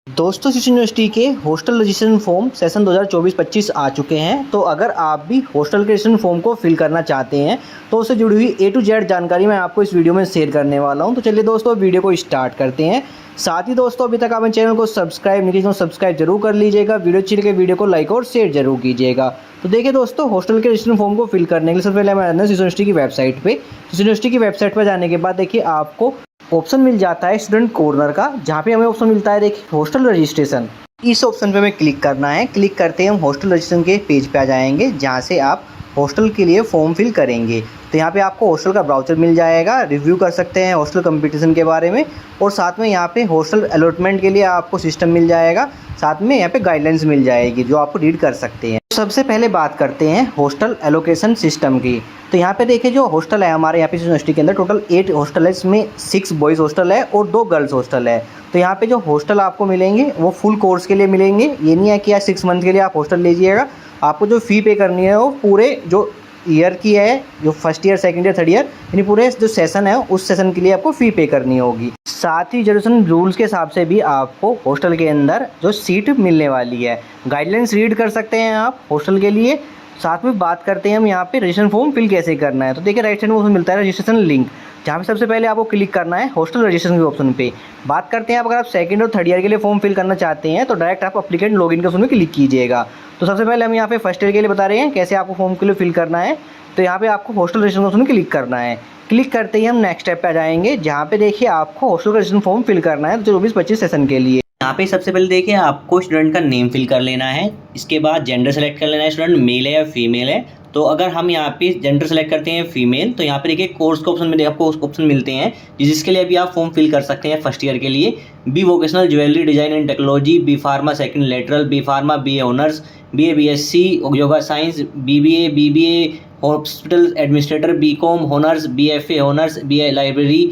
दोस्तों city university के hostel registration form session 2024-25 आ चुके हैं। तो अगर आप भी हॉस्टल के रजिस्ट्रेशन फॉर्म को फिल करना चाहते हैं तो उससे जुड़ी हुई A to Z जानकारी मैं आपको इस वीडियो में शेयर करने वाला हूं। तो चलिए दोस्तों वीडियो को स्टार्ट करते हैं। साथ ही दोस्तों अभी तक आपने चैनल को सब्सक्राइब नहीं किया तो सब्सक्राइब जरूर कर लीजिएगा। वीडियो अच्छी लगे वीडियो को लाइक और शेयर जरूर कीजिएगा। तो देखिए दोस्तों हॉस्टल के रजिस्ट्रेशन फॉर्म को फिल करने के लिए सबसे पहले हमें सिटी यूनिवर्सिटी की वेबसाइट पर यूनिवर्सिटी की वेबसाइट पर जाने के बाद देखिए आपको ऑप्शन मिल जाता है स्टूडेंट कॉर्नर का, जहाँ पे हमें ऑप्शन मिलता है देखिए हॉस्टल रजिस्ट्रेशन। इस ऑप्शन पे हमें क्लिक करना है। क्लिक करते ही हम हॉस्टल रजिस्ट्रेशन के पेज पे आ जाएंगे, जहाँ से आप हॉस्टल के लिए फॉर्म फिल करेंगे। तो यहाँ पे आपको हॉस्टल का ब्राउचर मिल जाएगा, रिव्यू कर सकते हैं हॉस्टल कंपटीशन के बारे में, और साथ में यहाँ पे हॉस्टल अलॉटमेंट के लिए आपको सिस्टम मिल जाएगा। साथ में यहाँ पे गाइडलाइंस मिल जाएगी जो आपको रीड कर सकते हैं। सबसे पहले बात करते हैं हॉस्टल एलोकेशन सिस्टम की। तो यहाँ पे देखिए जो हॉस्टल है हमारे यहाँ पे यूनिवर्सिटी के अंदर टोटल 8 हॉस्टल है, इसमें 6 बॉयज़ हॉस्टल है और 2 गर्ल्स हॉस्टल है। तो यहाँ पे जो हॉस्टल आपको मिलेंगे वो फुल कोर्स के लिए मिलेंगे। ये नहीं है कि यार 6 मंथ के लिए आप हॉस्टल लीजिएगा। आपको जो फ़ी पे करनी है वो पूरे जो ईयर की है, जो first year second year third year, यानी पूरे जो सेशन है उस सेशन के लिए आपको फ़ी पे करनी होगी। साथ ही रिजर्वेशन रूल्स के हिसाब से भी आपको हॉस्टल के अंदर जो सीट मिलने वाली है, गाइडलाइंस रीड कर सकते हैं आप हॉस्टल के लिए। साथ में बात करते हैं हम यहाँ पे रजिस्ट्रेशन फॉर्म फिल कैसे करना है। तो देखिए राइट साइड में उसमें मिलता है रजिस्ट्रेशन लिंक, जहाँ पे सबसे पहले आपको क्लिक करना है हॉस्टल रजिस्ट्रेशन के ऑप्शन पे। बात करते हैं अगर आप सेकंड और थर्ड ईयर के लिए फॉर्म फिल करना चाहते हैं तो डायरेक्ट आप अप्लीकेंट लॉगिन के ऑप्शन में क्लिक कीजिएगा। तो सबसे पहले हम यहाँ पे फर्स्ट ईयर के लिए बता रहे हैं कैसे आपको फॉर्म के लिए फिल करना है। तो यहाँ पे आपको हॉस्टल रजिस्ट्रेशन ऑप्शन में क्लिक करना है। क्लिक करते ही हम नेक्स्ट स्टेप पे आ जाएंगे, जहाँ पे देखिए आपको हॉस्टल रजिस्ट्रेशन फॉर्म फिल करना है 24-25 सेशन के लिए। यहाँ पे सबसे पहले देखिए आपको स्टूडेंट का नेम फिल कर लेना है। इसके बाद जेंडर सेलेक्ट कर लेना है, स्टूडेंट मेल है या फीमेल है। तो अगर हम यहाँ पे जेंडर सेलेक्ट करते हैं फीमेल, तो यहाँ पे देखिए कोर्स के ऑप्शन में आपको ऑप्शन मिलते हैं जिसके लिए अभी आप फॉर्म फिल कर सकते हैं फर्स्ट ईयर के लिए। B vocational jewellery design and technology, B pharma second lateral, B pharma BA honours, BA BSc yoga science, BBA hospital administrator, BCom honours, BFA honours, BA library,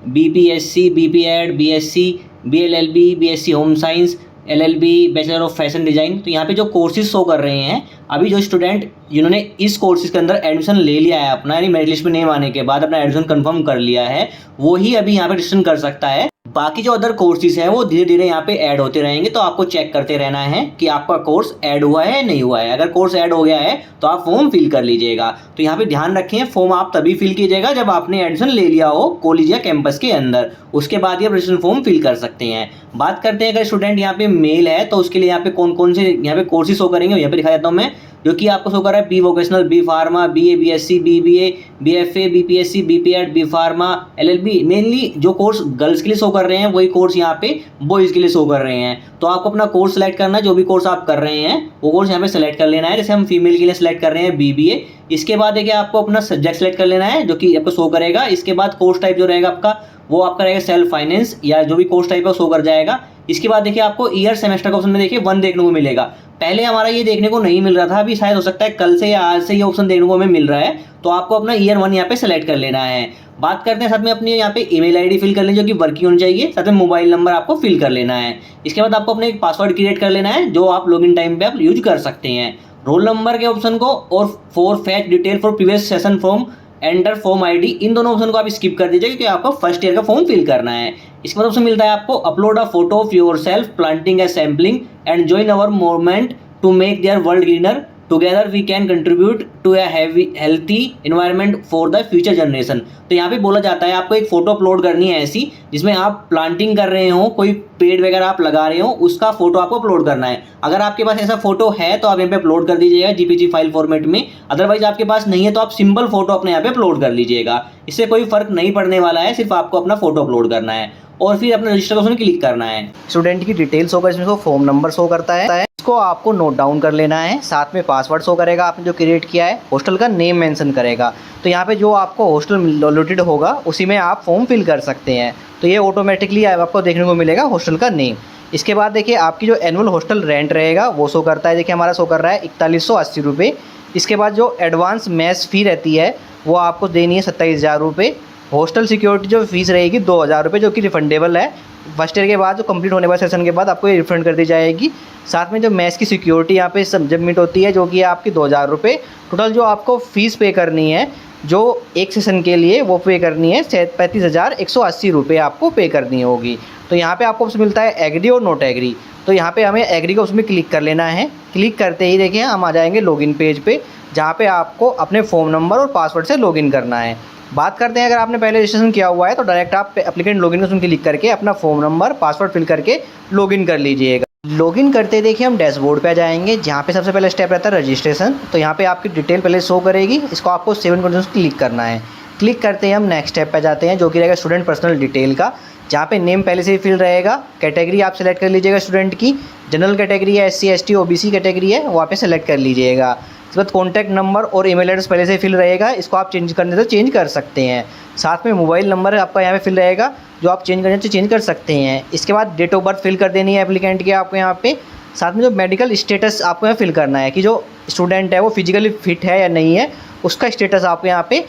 BPSc, BPEd, BSc, BLLB, BSc home science, LLB bachelor of fashion design. तो यहाँ पे जो courses show कर रहे हैं, अभी जो student जिन्होंने इस कोर्सेज के अंदर एडमिशन ले लिया है अपना, यानी मेरिट लिस्ट में नेम आने के बाद अपना एडमिशन कंफर्म कर लिया है, वो ही अभी यहाँ पे रजिस्ट्रेशन कर सकता है। बाकी जो अदर कोर्सेज हैं वो धीरे धीरे यहाँ पे ऐड होते रहेंगे। तो आपको चेक करते रहना है कि आपका कोर्स ऐड हुआ है नहीं हुआ है। अगर कोर्स ऐड हो गया है तो आप फॉर्म फिल कर लीजिएगा। तो यहाँ पे ध्यान रखें फॉर्म आप तभी फिल कीजिएगा जब आपने एडमिशन ले लिया हो कॉलेज या कैंपस के अंदर, उसके बाद ही आप रजिस्ट्रेशन फॉर्म फिल कर सकते हैं। बात करते हैं अगर स्टूडेंट यहाँ पे मेल है तो उसके लिए यहाँ पे कौन कौन से यहाँ पे कोर्सेज शो करेंगे, यहाँ पे दिखा देता हूँ मैं, जो कि आपको शो कर रहा है B vocational, B pharma, BA BSc, BBA, BFA, BPSc, BPEd, B pharma, LLB। Mainly जो कोर्स गर्ल्स के लिए शो कर रहे हैं वही कोर्स यहाँ पे बॉयज़ के लिए शो कर रहे हैं। तो आपको अपना कोर्स सेलेक्ट करना है, जो भी कोर्स आप कर रहे हैं वो कोर्स यहाँ पे सेलेक्ट कर लेना है। जैसे हम फीमेल के लिए सेलेक्ट कर रहे हैं BBA। इसके बाद देखिए आपको अपना सब्जेक्ट सेलेक्ट कर लेना है जो कि आपको शो करेगा। इसके बाद कोर्स टाइप जो रहेगा आपका वो आपका रहेगा सेल्फ फाइनेंस, या जो भी कोर्स टाइप है वो शो कर जाएगा। इसके बाद देखिए आपको ईयर सेमेस्टर का ऑप्शन में देखिए 1 देखने को मिलेगा। पहले हमारा ये देखने को नहीं मिल रहा था, अभी शायद हो सकता है कल से या आज से ये ऑप्शन देखने को हमें मिल रहा है। तो आपको अपना ईयर 1 यहाँ पे सेलेक्ट कर लेना है। बात करते हैं साथ में अपनी यहाँ पे ईमेल आईडी फिल कर लें जो कि वर्किंग होनी चाहिए, साथ में मोबाइल नंबर आपको फिल कर लेना है। इसके बाद आपको अपने एक पासवर्ड क्रिएट कर लेना है जो आप लॉगिन टाइम पे आप यूज कर सकते हैं। रोल नंबर के ऑप्शन को और for fetch detail for previous session form enter form ID, इन दोनों ऑप्शन को आप स्किप कर दीजिए क्योंकि आपको फर्स्ट ईयर का फॉर्म फिल करना है। इसके बाद ऑप्शन मिलता है आपको upload a photo of yourself planting a sapling and join our movement to make their world greener, together we can contribute to a healthy environment for the future generation. तो यहाँ पे बोला जाता है आपको एक फोटो अपलोड करनी है ऐसी जिसमें आप प्लांटिंग कर रहे हो, कोई पेड़ वगैरह आप लगा रहे हो, उसका फोटो आपको अपलोड करना है। अगर आपके पास ऐसा फोटो है तो आप यहाँ पे अपलोड कर दीजिएगा JPG फाइल फॉर्मेट में। अदरवाइज आपके पास नहीं है तो आप सिंपल फोटो अपने यहाँ पे अपलोड कर लीजिएगा। इससे कोई फर्क नहीं पड़ने वाला है, सिर्फ आपको अपना फोटो अपलोड करना है और फिर अपने रजिस्टर ऑप्शन क्लिक करना है। स्टूडेंट की डिटेल्स होगा, इसमें फॉर्म नंबर शो करता है, इसको आपको नोट डाउन कर लेना है। साथ में पासवर्ड शो करेगा आपने जो क्रिएट किया है, हॉस्टल का नेम मेंशन करेगा। तो यहाँ पे जो आपको हॉस्टल अलॉटेड होगा उसी में आप फॉर्म फिल कर सकते हैं। तो ये ऑटोमेटिकली आपको देखने को मिलेगा हॉस्टल का नेम। इसके बाद देखिए आपकी जो एनुअल हॉस्टल रेंट रहेगा वो शो करता है। देखिए हमारा शो कर रहा है 4180 रुपये। इसके बाद जो एडवांस मैस फ़ी रहती है वो आपको देनी है 27,000 रुपये। हॉस्टल सिक्योरिटी जो फीस रहेगी 2,000 रुपये, जो कि रिफंडेबल है। फर्स्ट ईयर के बाद जो कंप्लीट होने वाले सेशन के बाद आपको ये रिफंड कर दी जाएगी। साथ में जो मेस की सिक्योरिटी यहाँ पे सबमिट होती है जो कि आपकी 2,000 रुपये। टोटल जो आपको फ़ीस पे करनी है जो एक सेशन के लिए वो पे करनी है 35,180 रुपये आपको पे करनी होगी। तो यहाँ पे आपको ऑप्शन मिलता है एग्री और नोट एग्री। तो यहाँ पे हमें एग्री का उसमें क्लिक कर लेना है। क्लिक करते ही देखिए हम आ जाएंगे लॉगिन पेज पे, जहाँ पे आपको अपने फ़ोन नंबर और पासवर्ड से लॉगिन करना है। बात करते हैं अगर आपने पहले रजिस्ट्रेशन किया हुआ है तो डायरेक्ट आप एप्लीकेंट लॉगिन का उसमें क्लिक करके अपना फ़ोन नंबर पासवर्ड फिल करके लॉगिन कर लीजिएगा। लॉगिन करते देखिए हम डैशबोर्ड पे आ जाएंगे, जहाँ पे सबसे पहले स्टेप रहता है रजिस्ट्रेशन। तो यहाँ पे आपकी डिटेल पहले शो करेगी, इसको आपको 7 कंडीशंस क्लिक करना है। क्लिक करते ही हम नेक्स्ट स्टेप पे जाते हैं, जो कि रहेगा स्टूडेंट पर्सनल डिटेल का, जहाँ पे नेम पहले से ही फिल रहेगा। कैटेगरी आप सेलेक्ट कर लीजिएगा स्टूडेंट की, जनरल कैटेगरी है, SC ST OBC कैटेगरी है, वहाँ पे सेलेक्ट कर लीजिएगा। इसके बाद कॉन्टैक्ट नंबर और ईमेल एड्रेस पहले से फिल रहेगा, इसको आप चेंज करने तो चेंज कर सकते हैं। साथ में मोबाइल नंबर आपका यहाँ पे फिल रहेगा, जो आप चेंज करने तो चेंज कर सकते हैं। इसके बाद डेट ऑफ बर्थ फिल कर देनी है एप्लीकेंट की आपको यहाँ पे। साथ में जो मेडिकल स्टेटस आपको यहाँ फिल करना है कि जो स्टूडेंट है वो फिजिकली फिट है या नहीं है, उसका स्टेटस आपको यहाँ पे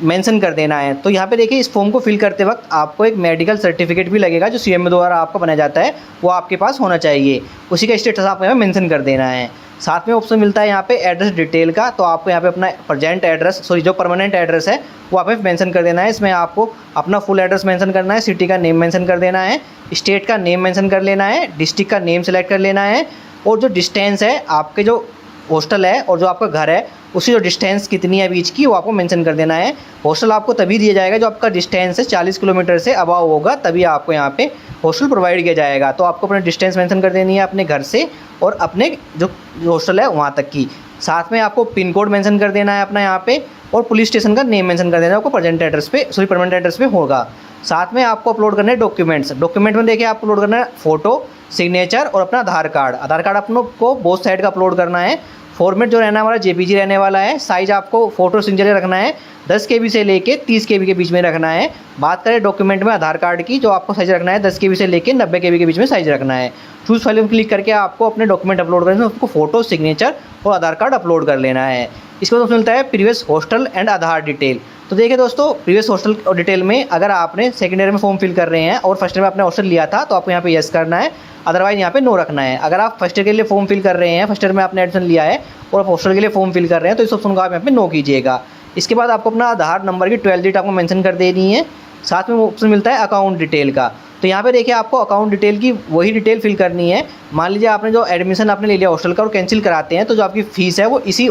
मेंशन कर देना है। तो यहाँ पे देखिए इस फॉर्म को फिल करते वक्त आपको एक मेडिकल सर्टिफिकेट भी लगेगा, जो CM द्वारा आपका बनाया जाता है, वो आपके पास होना चाहिए। उसी का स्टेटस आपको यहाँ मेंशन कर देना है। साथ में ऑप्शन मिलता है यहाँ पे एड्रेस डिटेल का, तो आपको यहाँ पे अपना प्रेजेंट एड्रेस जो परमानेंट एड्रेस है वो आप मेंशन कर देना है। इसमें आपको अपना फुल एड्रेस मेंशन करना है, सिटी का नेम मेंशन कर देना है, स्टेट का नेम मेंशन कर लेना है, डिस्ट्रिक्ट का नेम सेलेक्ट कर लेना है, और जो डिस्टेंस है आपके जो हॉस्टल है और जो आपका घर है उसकी जो डिस्टेंस कितनी है बीच की, वो आपको मेंशन कर देना है। हॉस्टल आपको तभी दिया जाएगा जो आपका डिस्टेंस है 40 किलोमीटर से अबाव होगा, तभी आपको यहाँ पे हॉस्टल प्रोवाइड किया जाएगा। तो आपको अपना डिस्टेंस मेंशन कर देनी है अपने घर से और अपने जो हॉस्टल है वहाँ तक की। साथ में आपको पिन कोड मेंशन कर देना है अपना यहाँ पे, और पुलिस स्टेशन का नेम मेंशन कर देना है आपको परमानेंट एड्रेस पे होगा। साथ में आपको अपलोड करना है डॉक्यूमेंट्स। डॉक्यूमेंट में देखिए आपको अपलोड करना है फ़ोटो, सिग्नेचर और अपना आधार कार्ड अपनों को बोथ साइड का अपलोड करना है। फॉर्मेट जो रहने वाला JPG रहने वाला है। साइज़ आपको फ़ोटो सिग्नेचर रखना है 10 KB से लेके 30 KB के बीच में रखना है। बात करें डॉक्यूमेंट में आधार कार्ड की, जो आपको साइज़ रखना है 10 KB से लेके 90 KB के बीच में साइज़ रखना है। चूज़ फाइल में क्लिक करके आपको अपने डॉक्यूमेंट अपलोड करना है, उसको फ़ोटो, सिग्नेचर और आधार कार्ड अपलोड कर लेना है। इसके बाद मिलता है previous hostel and Aadhaar detail. तो देखिए दोस्तों, प्रीवियस हॉस्टल और डिटेल में अगर आपने सेकेंड ईयर में फॉर्म फिल कर रहे हैं और फर्स्ट ईयर में आपने हॉस्टल लिया था तो आपको यहाँ पे यस करना है, अदरवाइज यहाँ पे नो रखना है। अगर आप फर्स्ट ईयर के लिए फॉर्म फिल कर रहे हैं, फर्स्ट ईयर में आपने एडमिशन लिया है और आप हॉस्टल के लिए फॉर्म फिल कर रहे हैं, तो इस ऑप्शन को आप यहाँ पे नो कीजिएगा। इसके बाद आपको अपना आधार नंबर की 12 डिजिट आपको मेंशन कर देनी है। साथ में ऑप्शन मिलता है अकाउंट डिटेल का। तो यहाँ पे देखिए आपको अकाउंट डिटेल की वही डिटेल फिल करनी है। मान लीजिए आपने जो एडमिशन आपने ले लिया हॉस्टल का और कैंसिल कराते हैं, तो जो आपकी फ़ीस है वो इसी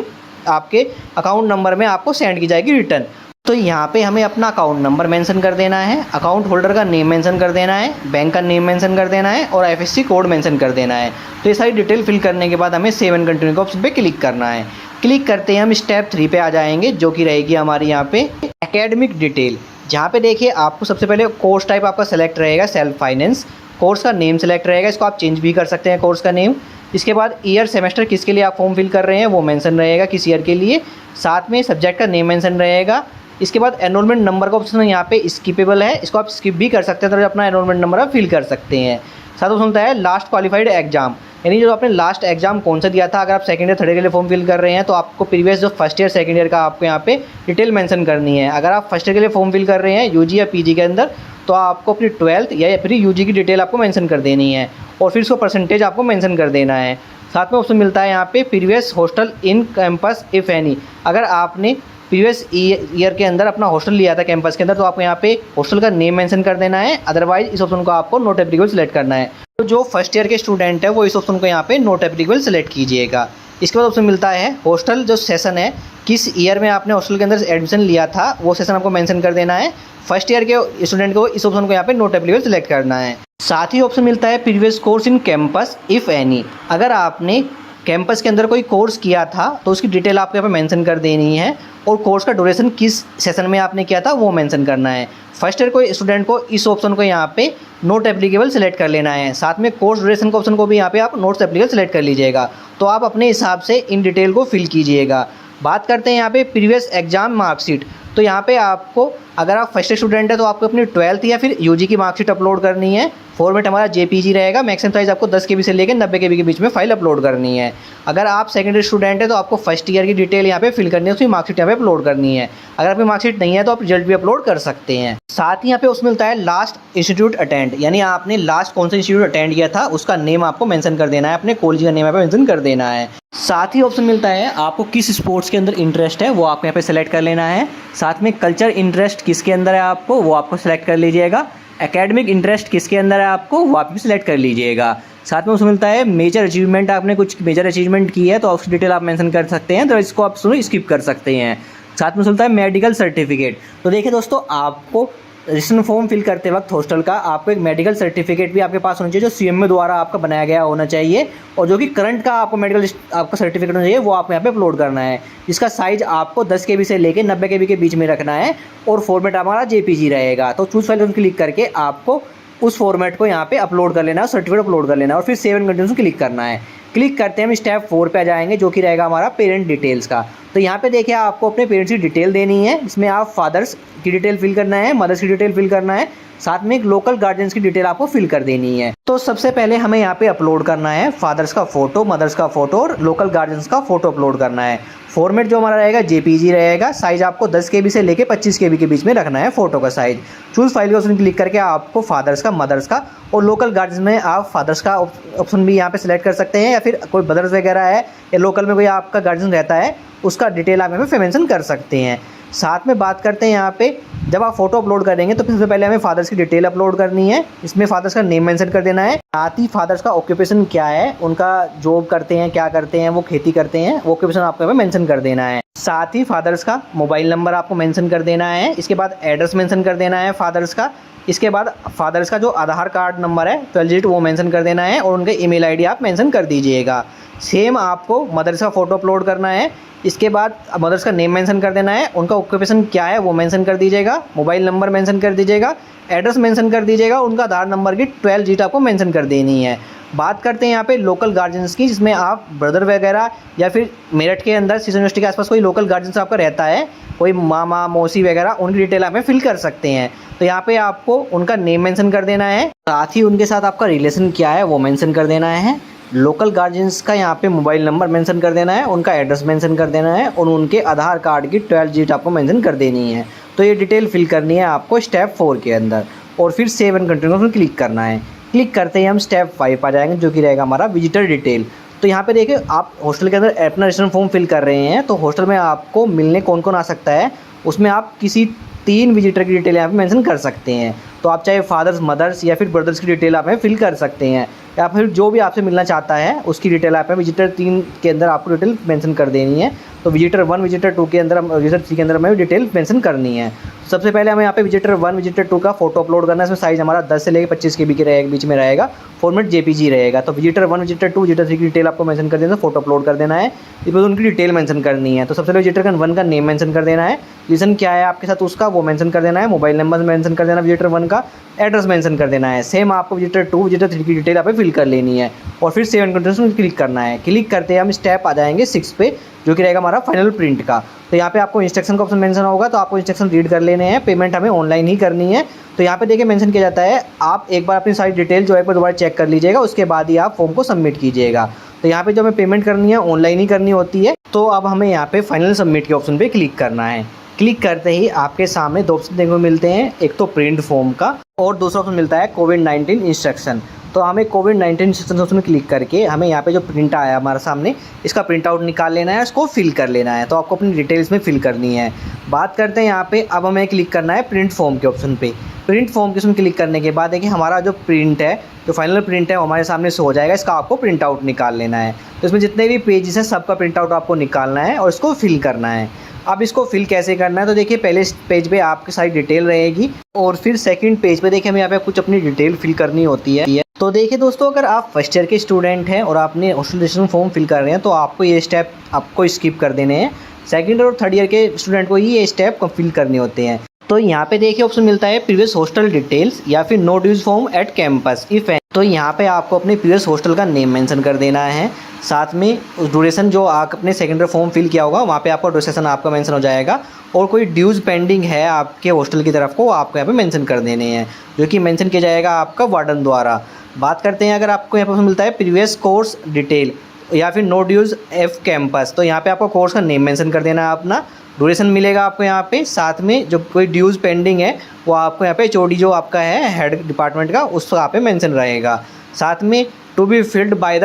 आपके अकाउंट नंबर में आपको सेंड की जाएगी रिटर्न। तो यहाँ पे हमें अपना अकाउंट नंबर मेंशन कर देना है, अकाउंट होल्डर का नेम मेंशन कर देना है, बैंक का नेम मेंशन कर देना है और IFSC कोड मेंशन कर देना है। तो ये सारी डिटेल फिल करने के बाद हमें सेव एंड कंटिन्यू के ऑप्शन पे क्लिक करना है। क्लिक करते ही हम स्टेप 3 पे आ जाएंगे, जो कि रहेगी हमारी यहाँ पे एकेडमिक डिटेल, जहाँ पे देखिए आपको सबसे पहले कोर्स टाइप आपका सेलेक्ट रहेगा सेल्फ फाइनेंस। कोर्स का नेम सेलेक्ट रहेगा, इसको आप चेंज भी कर सकते हैं कोर्स का नेम। इसके बाद ईयर सेमेस्टर किसके लिए आप फॉर्म फिल कर रहे हैं वो मेंशन रहेगा, किस ईयर के लिए। साथ में सब्जेक्ट का नेम मेंशन रहेगा। इसके बाद एनरोलमेंट नंबर का ऑप्शन यहाँ पे स्किपेबल है, इसको आप स्किप भी कर सकते हैं, तो अपना एनरोलमेंट नंबर आप फिल कर सकते हैं। साथ में होता है लास्ट क्वालिफाइड एग्जाम, यानी जो आपने लास्ट एग्जाम कौन सा दिया था। अगर आप सेकंड ईयर थर्ड ईयर के लिए फॉर्म फिल कर रहे हैं तो आपको प्रीवियस जो फर्स्ट ईयर सेकंड ईयर का आपको यहाँ पे डिटेल मेंशन करनी है। अगर आप फर्स्ट ईयर के लिए फॉर्म फिल कर रहे हैं UG या PG के अंदर, तो आपको अपनी 12th या फिर UG की डिटेल आपको मेंशन कर देनी है और फिर उसको परसेंटेज आपको मेंशन कर देना है। साथ में ऑप्शन मिलता है यहाँ पे previous hostel in campus if any. अगर आपने प्रीवियस ईयर के अंदर अपना हॉस्टल लिया था कैंपस के अंदर, तो आपको यहाँ पे हॉस्टल का नेम मेंशन कर देना है, अदरवाइज इस ऑप्शन को आपको नॉट एप्लीकेबल सेलेक्ट करना है। तो जो फर्स्ट ईयर के स्टूडेंट है वो इस ऑप्शन को यहाँ पे नॉट एप्लीकेबल सेलेक्ट कीजिएगा। इसके बाद ऑप्शन मिलता है हॉस्टल जो सेशन है, किस ईयर में आपने हॉस्टल के अंदर एडमिशन लिया था वो सेशन आपको मेंशन कर देना है। फर्स्ट ईयर के स्टूडेंट को इस ऑप्शन को यहाँ पे नॉट एप्लीकेबल सेलेक्ट करना है। साथ ही ऑप्शन मिलता है previous course in campus if any. अगर आपने कैंपस के अंदर कोई कोर्स किया था तो उसकी डिटेल आपको यहाँ पे मेंशन कर देनी है और कोर्स का ड्यूरेशन किस सेशन में आपने किया था वो मेंशन करना है। फर्स्ट ईयर को स्टूडेंट को इस ऑप्शन को यहाँ पे नोट एप्लीकेबल सेलेक्ट कर लेना है। साथ में कोर्स ड्यूरेशन का ऑप्शन को भी यहाँ पे आप नोट्स एप्लीकेबल सेलेक्ट कर लीजिएगा। तो आप अपने हिसाब से इन डिटेल को फिल कीजिएगा। बात करते हैं यहाँ पे प्रीवियस एग्जाम मार्कशीट। तो यहाँ पे आपको अगर आप फर्स्ट ईयर स्टूडेंट है तो आपको अपनी 12th या फिर UG की मार्कशीट अपलोड करनी है। फॉर्मेट हमारा जेपीजी रहेगा। मैक्सिमम साइज़ आपको 10 KB से लेकर 90 KB के बीच में फाइल अपलोड करनी है। अगर आप सेकेंडरी स्टूडेंट है तो आपको फर्स्ट ईयर की डिटेल यहाँ पे फिल करनी है, उसकी मार्कशीट यहाँ पे अपलोड करनी है। अगर आपकी मार्कशीट नहीं है तो आप रिजल्ट भी अपलोड कर सकते हैं। साथ ही यहाँ पे उसमें मिलता है लास्ट इंस्टीट्यूट अटेंड, यानी आपने लास्ट कौन सा इंस्टीट्यूट अटेंड किया था उसका नेम आपको मेंशन कर देना है, अपने कॉलेज का नेम यहाँ पे मेंशन कर देना है। साथ ही ऑप्शन मिलता है आपको किस स्पोर्ट्स के अंदर इंटरेस्ट है वो आप यहाँ पे सेलेक्ट कर लेना है। साथ में कल्चर इंटरेस्ट किसके अंदर है आपको वो आपको सेलेक्ट कर लीजिएगा। एकेडमिक इंटरेस्ट किसके अंदर है आपको वो आप भी सिलेक्ट कर लीजिएगा। साथ में उसमें मिलता है मेजर अचीवमेंट, आपने कुछ मेजर अचीवमेंट की है तो उसकी डिटेल आप मेंशन कर सकते हैं, तो इसको आप स्किप कर सकते हैं। साथ में मिलता है मेडिकल सर्टिफिकेट। तो देखिए दोस्तों, आपको रजिस्ट्रेशन फॉर्म फिल करते वक्त हॉस्टल का आपको एक मेडिकल सर्टिफिकेट भी आपके पास होना चाहिए, जो सीएमओ द्वारा आपका बनाया गया होना चाहिए, और जो कि करंट का आपको मेडिकल आपका सर्टिफिकेट होना चाहिए वो आपको यहाँ पे अपलोड करना है। जिसका साइज़ आपको 10 KB से लेकर 90 KB के बीच में रखना है और फॉर्मेट हमारा जेपीजी रहेगा। तो चूज़ फाइल क्लिक करके आपको उस फॉर्मेट को यहाँ पे अपलोड कर लेना है, सर्टिफिकेट अपलोड कर लेना है और फिर सेव एंड कंटिन्यू क्लिक करना है। क्लिक करते हैं हम स्टेप 4 पे आ जाएंगे, जो कि रहेगा हमारा पेरेंट डिटेल्स का। तो यहाँ पे देखिए आपको अपने पेरेंट्स की डिटेल देनी है। इसमें आप फादर्स की डिटेल फिल करना है, मदर्स की डिटेल फिल करना है, साथ में एक लोकल गार्जियंस की डिटेल आपको फिल कर देनी है। तो सबसे पहले हमें यहाँ पे अपलोड करना है फादर्स का फोटो, मदर्स का फोटो और लोकल गार्जियंस का फोटो अपलोड करना है। फॉर्मेट जो हमारा रहेगा जेपीजी रहेगा। साइज़ आपको 10 KB से लेके 25 KB के बीच में रखना है फोटो का साइज़। चूज़ फाइल का ऑप्शन क्लिक करके आपको फादर्स का, मदर्स का और लोकल गार्जियन में आप फादर्स का ऑप्शन भी यहाँ पे सिलेक्ट कर सकते हैं, या फिर कोई मदर्स वगैरह है या लोकल में कोई आपका गार्जियन रहता है उसका डिटेल आप यहाँ पे मेंशन कर सकते हैं। साथ में बात करते हैं यहाँ पे, जब आप फोटो अपलोड करेंगे तो सबसे पहले हमें फादर्स की डिटेल अपलोड करनी है। इसमें फादर्स का नेम मेंशन कर देना है, साथ ही फादर्स का ऑक्यूपेशन क्या है, उनका जॉब करते हैं, क्या करते हैं, वो खेती करते हैं, वो ऑक्यूपेशन आपको यहाँ पे मेंशन कर देना है। साथ ही फादर्स का मोबाइल नंबर आपको मेंशन कर देना है। इसके बाद एड्रेस मेंशन कर देना है फादर्स का। इसके बाद फादर्स का जो आधार कार्ड नंबर है 12 डिजिट वो मेंशन कर देना है और उनके ईमेल आईडी आप मेंशन कर दीजिएगा। सेम आपको मदर्स का फ़ोटो अपलोड करना है। इसके बाद मदर्स का नेम मेंशन कर देना है, उनका ऑक्यूपेशन क्या है वो मेंशन कर दीजिएगा, मोबाइल नंबर मेंशन कर दीजिएगा, एड्रेस मेंशन कर दीजिएगा, उनका आधार नंबर की 12 डिजिट आपको मेंशन कर देनी है। बात करते हैं यहाँ पे लोकल गार्जियंस की, जिसमें आप ब्रदर वगैरह या फिर मेरठ के अंदर सीजन यूनिवर्सिटी के आसपास कोई लोकल गार्जियंस आपका रहता है, कोई मामा मौसी वगैरह, उनकी डिटेल आप फिल कर सकते हैं। तो यहाँ पे आपको उनका नेम मेंशन कर देना है, साथ ही उनके साथ आपका रिलेशन क्या है वो मेंशन कर देना है। लोकल गार्जियंस का यहाँ पे मोबाइल नंबर मेंशन कर देना है, उनका एड्रेस मेंशन कर देना है और उनके आधार कार्ड की 12 डिजिट आपको मेंशन कर देनी है। तो ये डिटेल फिल करनी है आपको स्टेप 4 के अंदर और फिर सेव एंड कंटिन्यू में क्लिक करना है। क्लिक करते ही हम स्टेप 5 आ जाएंगे, जो कि रहेगा हमारा विजिटर डिटेल। तो यहाँ पे देखिए आप हॉस्टल के अंदर अपना रजिस्ट्रेशन फॉर्म फिल कर रहे हैं, तो हॉस्टल में आपको मिलने कौन कौन आ सकता है उसमें आप किसी 3 विजिटर की डिटेल यहाँ पे मेंशन कर सकते हैं। तो आप चाहे फादर्स, मदर्स या फिर ब्रदर्स की डिटेल आप फिल कर सकते हैं, या फिर जो भी आपसे मिलना चाहता है उसकी डिटेल आप विजिटर 3 के अंदर आपको डिटेल मेंशन कर देनी है। तो विजिटर 1, विजिटर 2 के अंदर, विजिटर 3 के अंदर हमें डिटेल मेंशन करनी है। सबसे पहले हमें यहाँ पे विजिटर 1, विजिटर 2 का फोटो अपलोड करना है। इसमें साइज़ हमारा 10 से लेकर 25 KB के बीच में रहेगा, फॉर्मेट जेपीजी रहेगा। तो विजिटर 1, विजिटर 2, विजिटर 3 की डिटेल आपको मेंशन कर देना, फोटो अपलोड कर देना है, इसमें उनकी डिटेल मेंशन करनी है। तो सबसे पहले विजिटर 1 का नेम मेंशन कर देना है, रीज़न क्या है आपके साथ उसका वो मेंशन कर देना है, मोबाइल नंबर मेंशन कर देना विजिटर 1 का, एड्रेस मेंशन कर देना है। सेम आपको विजिटर 2, विजिटर 3 की डिटेल आप फिल कर लेनी है और फिर सेव एंड कंटिन्यू में क्लिक करना है। क्लिक करते हैं हम स्टेप आ जाएंगे 6 पे, जो कि रहेगा हमारा फाइनल प्रिंट का। तो यहाँ पे आपको इंस्ट्रक्शन का ऑप्शन मेंशन होगा, तो आपको इंस्ट्रक्शन रीड कर लेने हैं। पेमेंट हमें ऑनलाइन ही करनी है। तो यहाँ पे देखिए मेंशन किया जाता है, आप एक बार अपनी सारी डिटेल जो है दोबारा चेक कर लीजिएगा, उसके बाद ही आप फॉर्म को सबमिट कीजिएगा। तो यहाँ पे जो हमें पेमेंट करनी है ऑनलाइन ही करनी होती है। तो अब हमें यहाँ पे फाइनल सबमिट के ऑप्शन पे क्लिक करना है। क्लिक करते ही आपके सामने 2 ऑप्शन देखने को मिलते हैं, एक तो प्रिंट फॉर्म का और दूसरा ऑप्शन मिलता है कोविड-19 इंस्ट्रक्शन। तो हमें कोविड-19 इंस्ट्रक्शन ऑप्शन में क्लिक करके हमें यहाँ पे जो प्रिंट आया हमारे सामने, इसका प्रिंट आउट निकाल लेना है, उसको फिल कर लेना है। तो आपको अपनी डिटेल्स में फिल करनी है। बात करते हैं यहाँ पे, अब हमें क्लिक करना है प्रिंट फॉर्म के ऑप्शन पे। प्रिंट फॉर्म के ऑप्शन क्लिक करने के बाद देखिए हमारा जो प्रिंट है, जो फाइनल प्रिंट है वो हमारे सामने शो हो जाएगा। इसका आपको प्रिंट आउट निकाल लेना है। तो इसमें जितने भी पेजेस हैं सबका प्रिंट आउट आपको निकालना है और इसको फिल करना है। अब इसको फिल कैसे करना है, तो देखिए पहले पेज पे आपकी सारी डिटेल रहेगी और फिर सेकंड पेज पे देखिए हमें यहाँ पे कुछ अपनी डिटेल फिल करनी होती है। तो देखिए दोस्तों, अगर आप फर्स्ट ईयर के स्टूडेंट हैं और आपने हॉस्टल रजिस्ट्रेशन फॉर्म फिल कर रहे हैं तो आपको ये स्टेप आपको स्किप कर देने हैं। सेकंड और थर्ड ईयर के स्टूडेंट को ही ये स्टेप फिल करने होते हैं। तो यहाँ पे देखिए ऑप्शन मिलता है प्रीवियस हॉस्टल डिटेल्स या फिर no dues form at campus if. तो यहाँ पे आपको अपने प्रीवियस हॉस्टल का नेम मेंशन कर देना है, साथ में ड्यूरेशन जो आप अपने सेकेंडरी फॉर्म फिल किया होगा वहाँ पे आपका ड्यूरेशन आपका मेंशन हो जाएगा, और कोई ड्यूज़ पेंडिंग है आपके हॉस्टल की तरफ को आपको यहाँ पे मेंशन कर देने हैं, जो कि मेंशन किया जाएगा आपका वार्डन द्वारा। बात करते हैं अगर आपको यहाँ पर मिलता है प्रीवियस कोर्स डिटेल या फिर नो ड्यूज़ एफ कैंपस, तो यहाँ पे आपको कोर्स का नेम मेंशन कर देना है अपना, ड्यूरेशन मिलेगा आपको यहाँ पे, साथ में जो कोई ड्यूज़ पेंडिंग है वो आपको यहाँ पे एचओडी जो आपका है हेड डिपार्टमेंट का उसको यहाँ पे मेंशन रहेगा, साथ में to be filled by the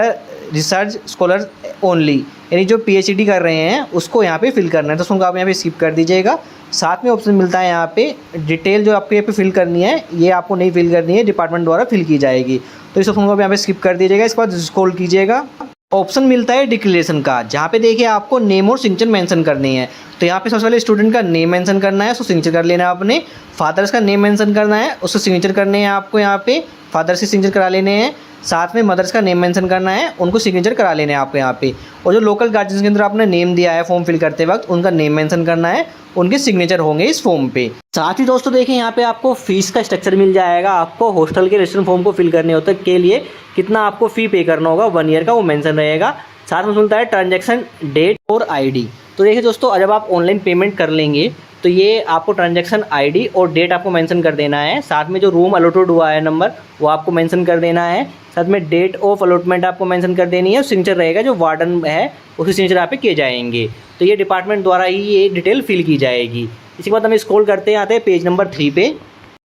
research scholars only, यानी जो पीएचडी कर रहे हैं उसको यहाँ पे फिल करना है, तो उसको आप यहाँ पे स्किप कर दीजिएगा। साथ में ऑप्शन मिलता है यहाँ पे डिटेल जो आपको यहाँ पे फिल करनी है ये आपको नहीं फिल करनी है, डिपार्टमेंट द्वारा फिल की जाएगी, तो इस ऑप्शन को आप यहाँ पे स्किप कर दीजिएगा। इसके बाद स्क्रॉल कीजिएगा, ऑप्शन मिलता है डिक्लेरेशन का, जहाँ पे देखिए आपको नेम और सिग्नेचर मेंशन करनी है। तो यहाँ पे सबसे पहले स्टूडेंट का नेम मेंशन करना है, उसको सिग्नेचर कर लेना है आपने, फादर्स का नेम मेंशन करना है, उसको सिग्नेचर करने हैं आपको यहाँ पे, फादर से सिग्नेचर करा लेने हैं, साथ में मदर्स का नेम मेंशन करना है, उनको सिग्नेचर करा लेने हैं आपको यहाँ पे, और जो लोकल गार्जियंस के अंदर आपने नेम दिया है फॉर्म फिल करते वक्त उनका नेम मेंशन करना है, उनके सिग्नेचर होंगे इस फॉर्म पे। साथ ही दोस्तों देखिए यहाँ पे आपको फीस का स्ट्रक्चर मिल जाएगा, आपको हॉस्टल के रजिस्ट्रेशन फॉर्म को फिल करने होते के लिए कितना आपको फ़ी पे करना होगा 1 ईयर का वो मेंशन रहेगा। साथ में मिलता है ट्रांजैक्शन डेट और आईडी। तो देखिए दोस्तों जब आप ऑनलाइन पेमेंट कर लेंगे तो ये आपको ट्रांजैक्शन आईडी और डेट आपको मेंशन कर देना है, साथ में जो रूम अलॉटेड हुआ है नंबर वो आपको मेंशन कर देना है, साथ में डेट ऑफ अलॉटमेंट आपको मेंशन कर देनी है, सिग्नेचर रहेगा जो वार्डन है उसके सिग्नेचर आप पे किए जाएंगे, तो ये डिपार्टमेंट द्वारा ही ये डिटेल फिल की जाएगी। इसके बाद हम स्क्रॉल करते हैं, आते हैं पेज नंबर 3 पे।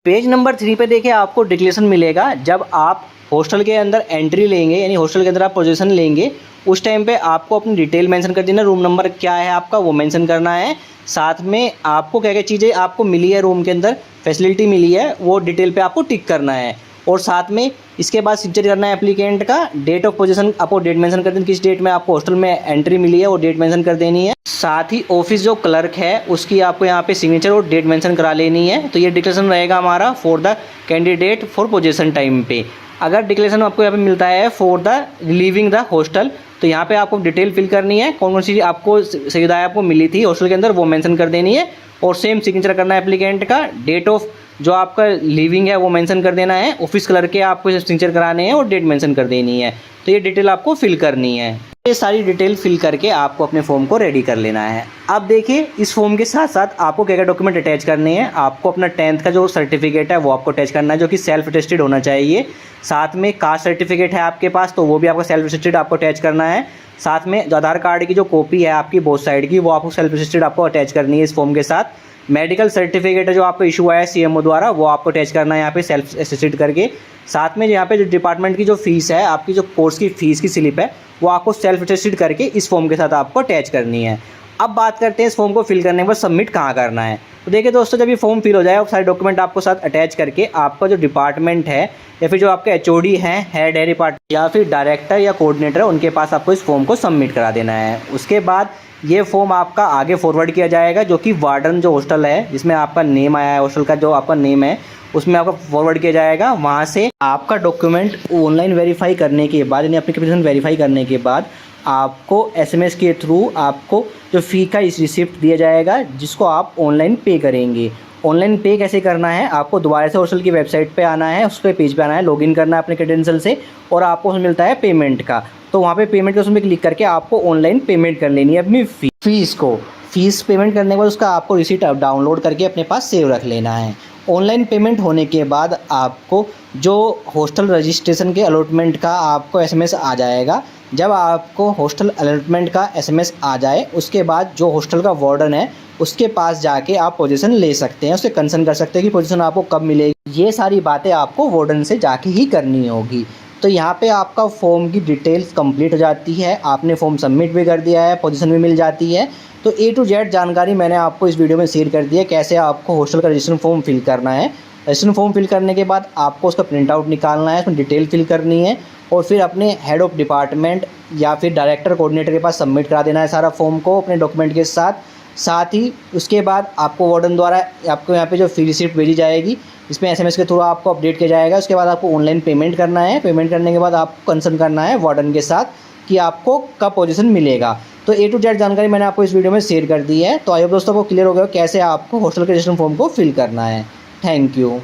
पेज नंबर 3 पे देखिए आपको डिक्लेरेशन मिलेगा, जब आप हॉस्टल के अंदर एंट्री लेंगे यानी हॉस्टल के अंदर आप पोजीशन लेंगे उस टाइम पे आपको अपनी डिटेल मेंशन कर देना, रूम नंबर क्या है आपका वो मेंशन करना है, साथ में आपको क्या क्या चीज़ें आपको मिली है रूम के अंदर फैसिलिटी मिली है वो डिटेल पे आपको टिक करना है, और साथ में इसके बाद सिग्नेचर करना है एप्लीकेंट का, डेट ऑफ पोजीशन आपको डेट मेंशन कर देनी, किस डेट में आपको हॉस्टल में एंट्री मिली है वो डेट मेंशन कर देनी है, साथ ही ऑफिस जो क्लर्क है उसकी आपको यहाँ पे सिग्नेचर और डेट मेंशन करा लेनी है। तो ये डिक्लेरेशन रहेगा हमारा for the candidate for position time पे। अगर डिक्लेरेशन आपको यहाँ पे मिलता है for the living the hostel, तो यहाँ पे आपको डिटेल फिल करनी है, कौन कौन सी आपको सुविधाएं आपको मिली थी हॉस्टल के अंदर वो मेंशन कर देनी है, और सेम सिग्नेचर करना है एप्लीकेंट का, डेट ऑफ जो आपका लिविंग है वो मेंशन कर देना है, ऑफिस कलर के आपको सिग्नेचर कराने हैं और डेट मेंशन कर देनी है, तो ये डिटेल आपको फिल करनी है। ये सारी डिटेल फिल करके आपको अपने फॉर्म को रेडी कर लेना है। अब देखिए इस फॉर्म के साथ साथ आपको क्या क्या डॉक्यूमेंट अटैच करने हैं, आपको अपना 10th का जो सर्टिफिकेट है वो आपको अटैच करना है जो कि सेल्फ अटेस्टेड होना चाहिए, साथ में कास्ट सर्टिफिकेट है आपके पास तो वो भी आपको सेल्फ अटेस्टेड आपको अटैच करना है, साथ में जो आधार कार्ड की जो कॉपी है आपकी बोथ साइड की वो आपको सेल्फ अटेस्टेड आपको अटैच करनी है इस फॉर्म के साथ, मेडिकल सर्टिफिकेट है जो आपको इशू आया है सीएमओ द्वारा वो आपको अटैच करना है यहाँ पे सेल्फ अटेस्टेड करके, साथ में यहाँ पे जो डिपार्टमेंट की जो फीस है आपकी जो कोर्स की फीस की स्लिप है वो आपको सेल्फ अटेस्टेड करके इस फॉर्म के साथ आपको अटैच करनी है। अब बात करते हैं इस फॉर्म को फिल करने के बाद सबमिट कहाँ करना है। तो देखिए दोस्तों जब ये फॉर्म फिल हो जाए और सारे डॉक्यूमेंट आपको साथ अटैच करके आपका जो डिपार्टमेंट है या फिर जो आपके एचओडी हैं हेड है डिपार्टमेंट या फिर डायरेक्टर या कोऑर्डिनेटर है उनके पास आपको इस फॉर्म को सबमिट करा देना है। उसके बाद ये फॉर्म आपका आगे फॉरवर्ड किया जाएगा जो कि वार्डन जो हॉस्टल है जिसमें आपका नेम आया है हॉस्टल का जो आपका नेम है उसमें आपका फॉरवर्ड किया जाएगा, वहाँ से आपका डॉक्यूमेंट ऑनलाइन वेरीफाई करने के बाद यानी एप्लीकेशन वेरीफाई करने के बाद आपको एसएमएस के थ्रू आपको जो फ़ी का इस रिसिप्ट दिया जाएगा जिसको आप ऑनलाइन पे करेंगे। ऑनलाइन पे कैसे करना है, आपको दोबारा से हॉस्टल की वेबसाइट पे आना है, उस पर पेज पे आना है, लॉगिन करना है अपने क्रेडेंशियल से और आपको उसमें मिलता है पेमेंट का, तो वहाँ पे पेमेंट के उसमें क्लिक करके आपको ऑनलाइन पेमेंट कर लेनी है अपनी फीस को। फीस पेमेंट करने के बाद उसका आपको रिसीट डाउनलोड करके अपने पास सेव रख लेना है। ऑनलाइन पेमेंट होने के बाद आपको जो हॉस्टल रजिस्ट्रेशन के अलॉटमेंट का आपको एसएमएस आ जाएगा। जब आपको हॉस्टल अलॉटमेंट का एसएमएस आ जाए उसके बाद जो हॉस्टल का वार्डन है उसके पास जाके आप पोजीशन ले सकते हैं, उससे कंसर्न कर सकते हैं कि पोजीशन आपको कब मिलेगी। ये सारी बातें आपको वार्डन से जाके ही करनी होगी। तो यहाँ पे आपका फॉर्म की डिटेल्स कंप्लीट हो जाती है, आपने फॉर्म सबमिट भी कर दिया है, पोजीशन भी मिल जाती है। तो A to Z जानकारी मैंने आपको इस वीडियो में शेयर कर दी है कैसे आपको हॉस्टल का रजिस्ट्रेशन फॉर्म फिल करना है। रजिस्ट्रेशन फॉर्म फिल करने के बाद आपको उसका प्रिंट आउट निकालना है, उसमें डिटेल फिल करनी है और फिर अपने हेड ऑफ़ डिपार्टमेंट या फिर डायरेक्टर कोऑर्डिनेटर के पास सबमिट करा देना है सारा फॉर्म को अपने डॉक्यूमेंट के साथ। साथ ही उसके बाद आपको वार्डन द्वारा आपको यहाँ पे जो फी रिसिप्ट भेजी जाएगी इसमें एसएमएस के थ्रू आपको अपडेट किया जाएगा। उसके बाद आपको ऑनलाइन पेमेंट करना है, पेमेंट करने के बाद आपको कंसर्न करना है वार्डन के साथ कि आपको कब पोजीशन मिलेगा। तो ए टू जेड जानकारी मैंने आपको इस वीडियो में शेयर कर दी है। तो आई होप दोस्तों को क्लियर हो गया कैसे आपको हॉस्टल के रजिस्ट्रेशन फॉर्म को फिल करना है। Thank you.